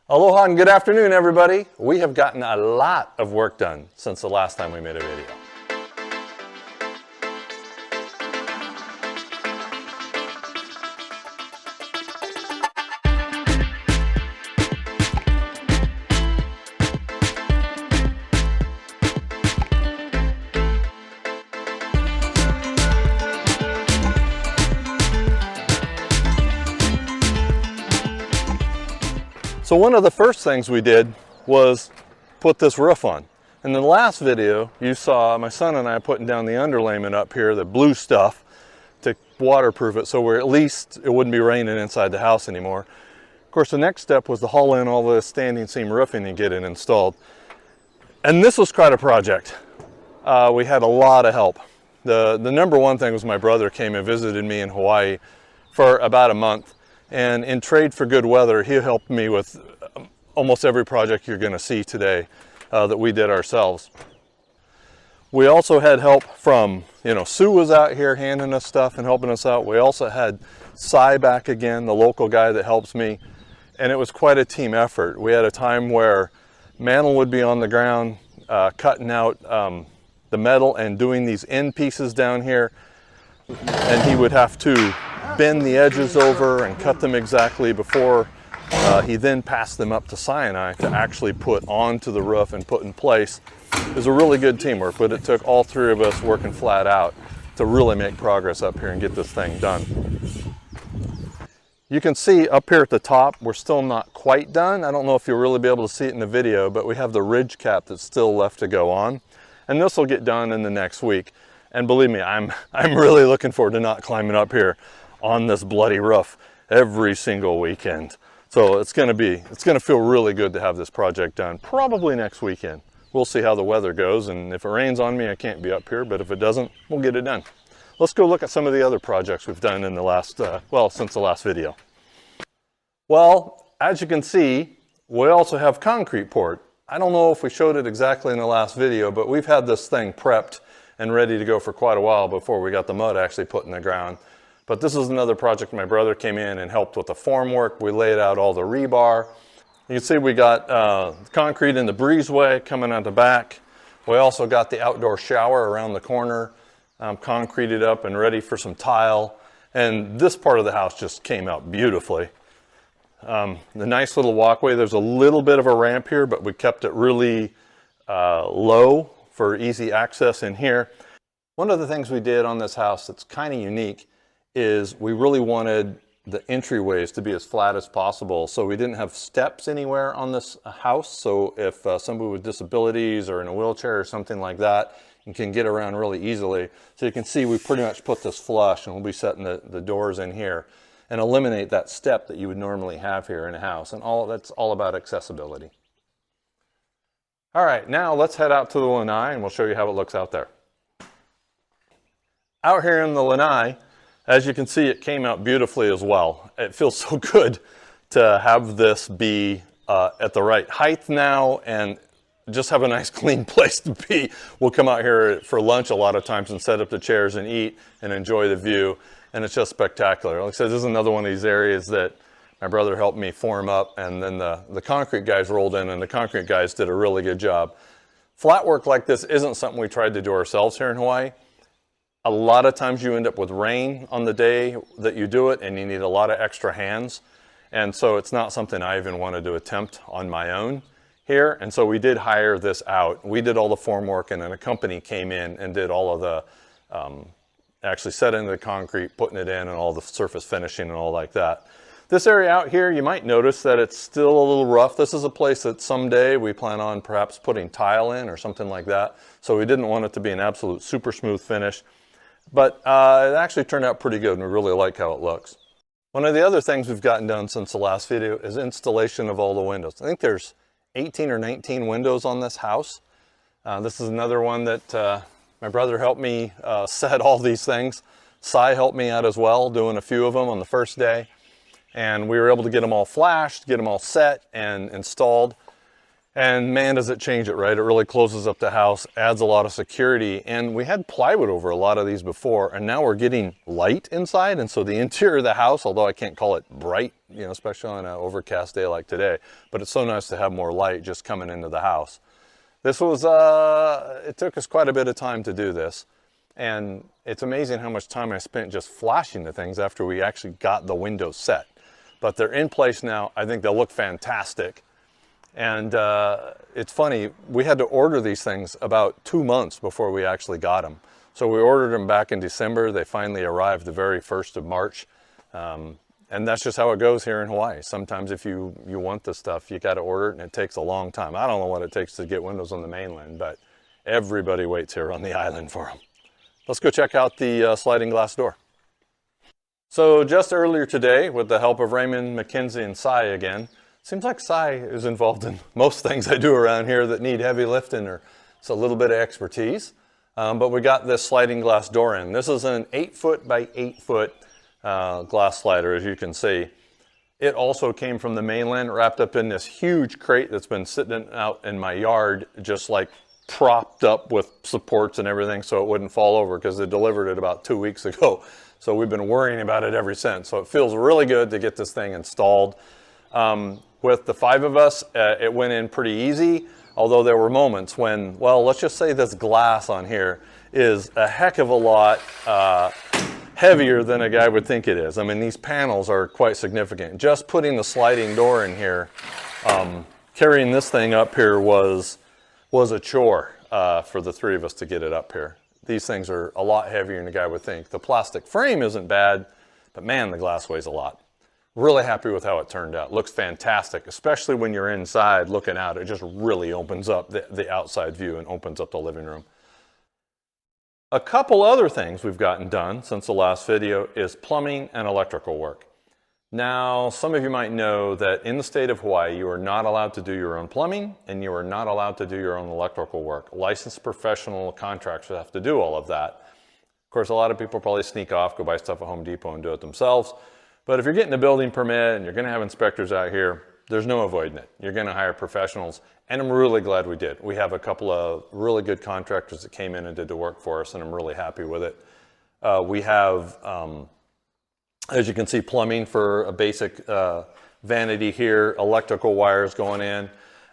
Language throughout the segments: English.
Aloha and good afternoon, everybody. We have gotten a lot of work done since the last time we made a video. So one of the first things we did was put this roof on. In the last video, you saw my son and I putting down the underlayment up here, the blue stuff, to waterproof it so where at least it wouldn't be raining inside the house anymore. Of course, the next step was to haul in all the standing seam roofing and get it installed. And this was quite a project. We had a lot of help. The number one thing was my brother came and visited me in Hawaii for about a month. And in trade for good weather, he helped me with almost every project you're going to see today that we did ourselves. We also had help from, Sue was out here handing us stuff and helping us out. We also had Cy back again, the local guy that helps me. And it was quite a team effort. We had a time where Mantle would be on the ground cutting out the metal and doing these end pieces down here. And he would have to bend the edges over and cut them exactly before he then passed them up to Sinai to actually put onto the roof and put in place. It was a really good teamwork, but it took all three of us working flat out to really make progress up here and get this thing done. You can see up here at the top, we're still not quite done. I don't know if you'll really be able to see it in the video, but we have the ridge cap that's still left to go on. And this will get done in the next week. And believe me, I'm really looking forward to not climbing up here on this bloody roof every single weekend. So it's gonna feel really good to have this project done, probably next weekend. We'll see how the weather goes, and if it rains on me, I can't be up here, but if it doesn't, we'll get it done. Let's go look at some of the other projects we've done in the last, since the last video. Well, as you can see, we also have concrete poured. I don't know if we showed it exactly in the last video, but we've had this thing prepped and ready to go for quite a while before we got the mud actually put in the ground. But this is another project my brother came in and helped with the formwork. We laid out all the rebar. You can see we got concrete in the breezeway coming out the back. We also got the outdoor shower around the corner, concreted up and ready for some tile. And this part of the house just came out beautifully. The nice little walkway, there's a little bit of a ramp here, but we kept it really low for easy access in here. One of the things we did on this house that's kind of unique is we really wanted the entryways to be as flat as possible. So we didn't have steps anywhere on this house. So if somebody with disabilities or in a wheelchair or something like that, you can get around really easily. So you can see we pretty much put this flush, and we'll be setting the doors in here and eliminate that step that you would normally have here in a house. And that's all about accessibility. All right, now let's head out to the lanai and we'll show you how it looks out there. Out here in the lanai, as you can see, it came out beautifully as well. It feels so good to have this be at the right height now and just have a nice clean place to be. We'll come out here for lunch a lot of times and set up the chairs and eat and enjoy the view. And it's just spectacular. Like I said, this is another one of these areas that my brother helped me form up, and then the concrete guys rolled in, and the concrete guys did a really good job. Flat work like this isn't something we tried to do ourselves here in Hawaii. A lot of times you end up with rain on the day that you do it, and you need a lot of extra hands. And so it's not something I even wanted to attempt on my own here. And so we did hire this out. We did all the formwork, and then a company came in and did all of the, actually setting the concrete, putting it in, and all the surface finishing and all like that. This area out here, you might notice that it's still a little rough. This is a place that someday we plan on perhaps putting tile in or something like that. So we didn't want it to be an absolute super smooth finish. But it actually turned out pretty good, and we really like how it looks. One of the other things we've gotten done since the last video is installation of all the windows. I think there's 18 or 19 windows on this house. This is another one that my brother helped me set all these things. Cy helped me out as well, doing a few of them on the first day. And we were able to get them all flashed, get them all set and installed. And man, does it change it, right? It really closes up the house, adds a lot of security. And we had plywood over a lot of these before, and now we're getting light inside. And so the interior of the house, although I can't call it bright, you know, especially on an overcast day like today, but it's so nice to have more light just coming into the house. This was, it took us quite a bit of time to do this. And it's amazing how much time I spent just flashing the things after we actually got the windows set. But they're in place now. I think they'll look fantastic. And it's funny, we had to order these things about 2 months before we actually got them. So we ordered them back in December. They finally arrived the very 1st of March. And that's just how it goes here in Hawaii. Sometimes if you want the stuff, you got to order it, and it takes a long time. I don't know what it takes to get windows on the mainland, but everybody waits here on the island for them. Let's go check out the sliding glass door. So just earlier today, with the help of Raymond, Mackenzie, and Cy again, seems like Cy is involved in most things I do around here that need heavy lifting or it's a little bit of expertise. But we got this sliding glass door in. This is an 8-foot by 8-foot glass slider, as you can see. It also came from the mainland, wrapped up in this huge crate that's been sitting out in my yard, just like propped up with supports and everything so it wouldn't fall over, because they delivered it about 2 weeks ago. So we've been worrying about it ever since. So it feels really good to get this thing installed. With the 5 of us, it went in pretty easy, although there were moments when, well, let's just say this glass on here is a heck of a lot heavier than a guy would think it is. I mean, these panels are quite significant. Just putting the sliding door in here, carrying this thing up here was a chore for the 3 of us to get it up here. These things are a lot heavier than a guy would think. The plastic frame isn't bad, but man, the glass weighs a lot. Really happy with how it turned out. Looks fantastic, especially when you're inside looking out. It just really opens up the outside view and opens up the living room. A couple other things we've gotten done since the last video is plumbing and electrical work. Now, some of you might know that in the state of Hawaii, you are not allowed to do your own plumbing and you are not allowed to do your own electrical work. Licensed professional contractors have to do all of that. Of course, a lot of people probably sneak off, go buy stuff at Home Depot and do it themselves. But if you're getting a building permit and you're going to have inspectors out here, there's no avoiding it. You're going to hire professionals, and I'm really glad we did. We have a couple of really good contractors that came in and did the work for us, and I'm really happy with it. We have, as you can see, plumbing for a basic vanity here, electrical wires going in,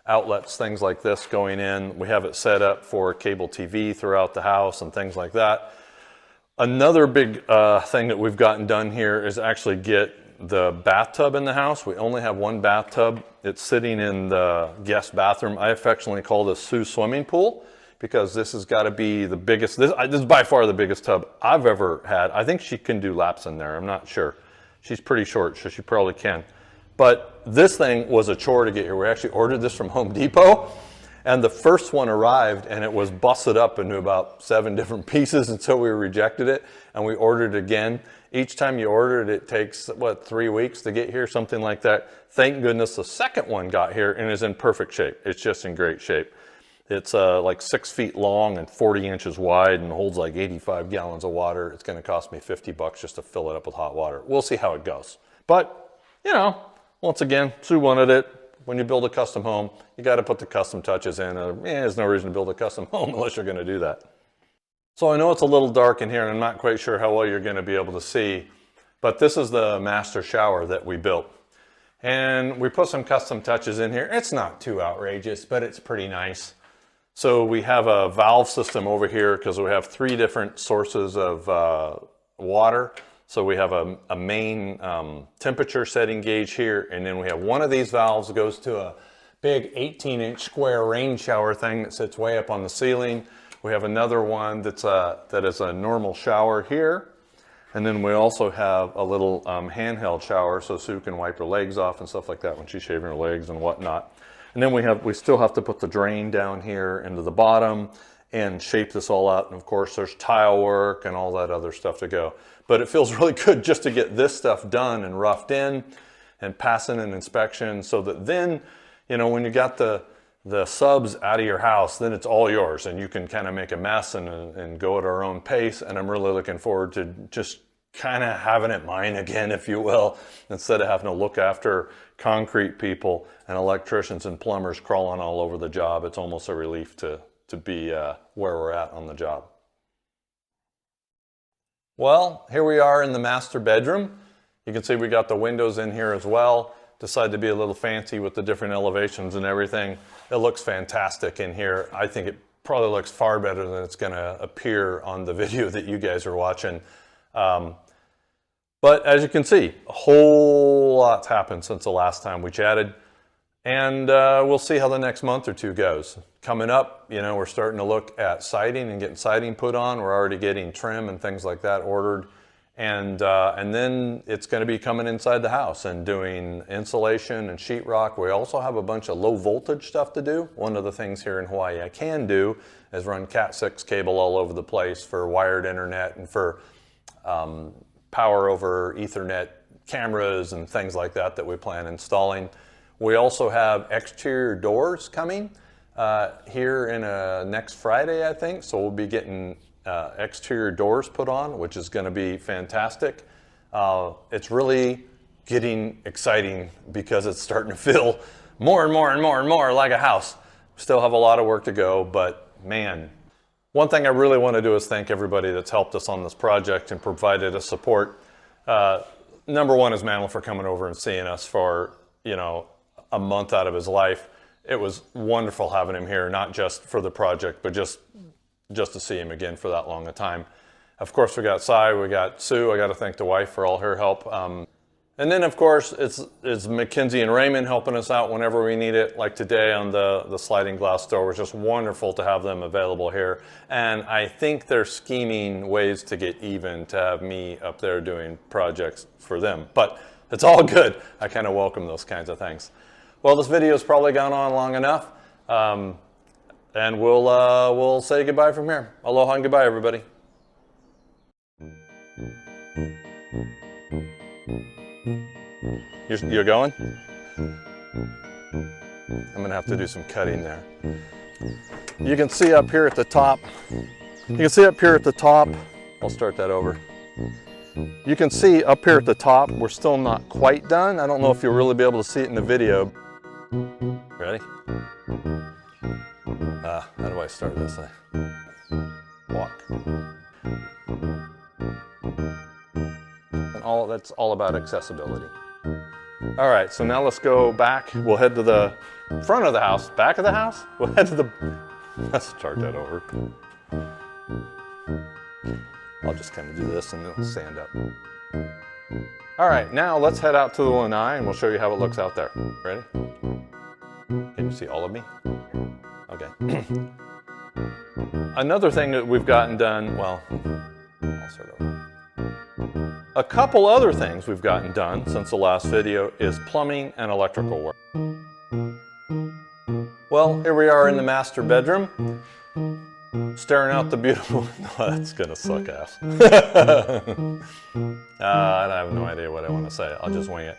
outlets, things like this going in. We have it set up for cable TV throughout the house and things like that. Another big thing that we've gotten done here is actually get the bathtub in the house. We only have one bathtub. It's sitting in the guest bathroom. I affectionately call this Sue's swimming pool because this has got to be the biggest, this is by far the biggest tub I've ever had. I think she can do laps in there, I'm not sure. She's pretty short, so she probably can. But this thing was a chore to get here. We actually ordered this from Home Depot. And the first one arrived and it was busted up into about 7 different pieces, and so we rejected it and we ordered it again. Each time you order it, it takes, what, 3 weeks to get here, something like that. Thank goodness the second one got here and is in perfect shape. It's just in great shape. It's like 6 feet long and 40 inches wide and holds like 85 gallons of water. It's going to cost me $50 just to fill it up with hot water. We'll see how it goes. But, you know, once again, Sue wanted it. When you build a custom home, you got to put the custom touches in. There's no reason to build a custom home unless you're going to do that. So I know it's a little dark in here and I'm not quite sure how well you're going to be able to see, but this is the master shower that we built. And we put some custom touches in here. It's not too outrageous, but it's pretty nice. So we have a valve system over here because we have 3 different sources of water. So we have a main temperature setting gauge here, and then we have one of these valves that goes to a big 18-inch square rain shower thing that sits way up on the ceiling. We have another one that is a normal shower here. And then we also have a little handheld shower so Sue can wipe her legs off and stuff like that when she's shaving her legs and whatnot. And then we still have to put the drain down here into the bottom and shape this all out. And of course there's tile work and all that other stuff to go. But it feels really good just to get this stuff done and roughed in and passing an inspection so that then, you know, when you got the subs out of your house, then it's all yours and you can kind of make a mess and go at our own pace. And I'm really looking forward to just kind of having it mine again, if you will, instead of having to look after concrete people and electricians and plumbers crawling all over the job. It's almost a relief to be where we're at on the job. Well, here we are in the master bedroom. You can see we got the windows in here as well. Decided to be a little fancy with the different elevations and everything. It looks fantastic in here. I think it probably looks far better than it's going to appear on the video that you guys are watching. But as you can see, a whole lot's happened since the last time we chatted. And we'll see how the next month or two goes. Coming up, you know, we're starting to look at siding and getting siding put on. We're already getting trim and things like that ordered. And then it's going to be coming inside the house and doing insulation and sheetrock. We also have a bunch of low voltage stuff to do. One of the things here in Hawaii I can do is run Cat 6 cable all over the place for wired internet and for power over Ethernet cameras and things like that that we plan installing. We also have exterior doors coming here in next Friday, I think. So we'll be getting exterior doors put on, which is going to be fantastic. It's really getting exciting because it's starting to feel more and more and more and more like a house. Still have a lot of work to go, but man. One thing I really want to do is thank everybody that's helped us on this project and provided us support. Number one is Manuel for coming over and seeing us for, you know, a month out of his life. It was wonderful having him here, not just for the project, but just to see him again for that long a time. Of course, we got Cy, we got Sue. I got to thank the wife for all her help. And then, of course, it's Mackenzie and Raymond helping us out whenever we need it. Like today on the sliding glass door, it was just wonderful to have them available here. And I think they're scheming ways to get even to have me up there doing projects for them. But it's all good. I kind of welcome those kinds of things. Well, this video's probably gone on long enough. And we'll say goodbye from here. Aloha and goodbye, everybody. You're going? I'm gonna have to do some cutting there. You can see up here at the top. I'll start that over. You can see up here at the top, we're still not quite done. I don't know if you'll really be able to see it in the video. Ready? How do I start this? Walk. And that's all about accessibility. All right, so now let's go back. We'll head to the front of the house. Back of the house? We'll head to the... Let's start that over. I'll just kind of do this and it'll stand up. All right, now let's head out to the lanai and we'll show you how it looks out there. Ready? Can you see all of me? Okay. Another thing that we've gotten done, well, I'll start over. A couple other things we've gotten done since the last video is plumbing and electrical work. Well, here we are in the master bedroom, staring out the beautiful, no, that's gonna suck ass. I have no idea what I want to say, I'll just wing it.